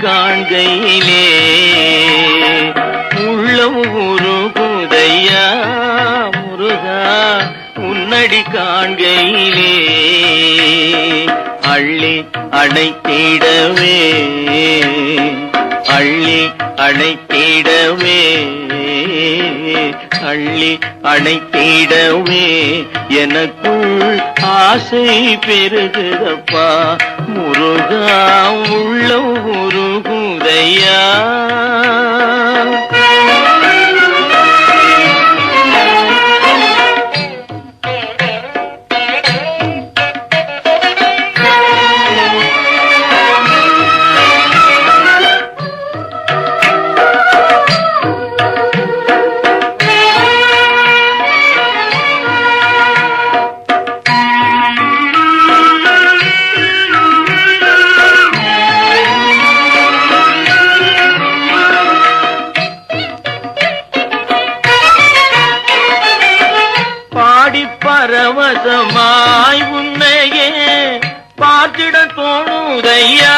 காண்கையிலே உள்ளம் உருகுதையா முருகா உன்னடி காண்கையிலே அள்ளி அணைத்திடவே அள்ளி அணைத்திடவே அள்ளி அணைத்திடவே எனக்குள் ஆசை பெருகுதப்பா முருகா உள்ளம் உருகுதையா பரவசமாய் உன்னையே பார்த்திட தோணுதையா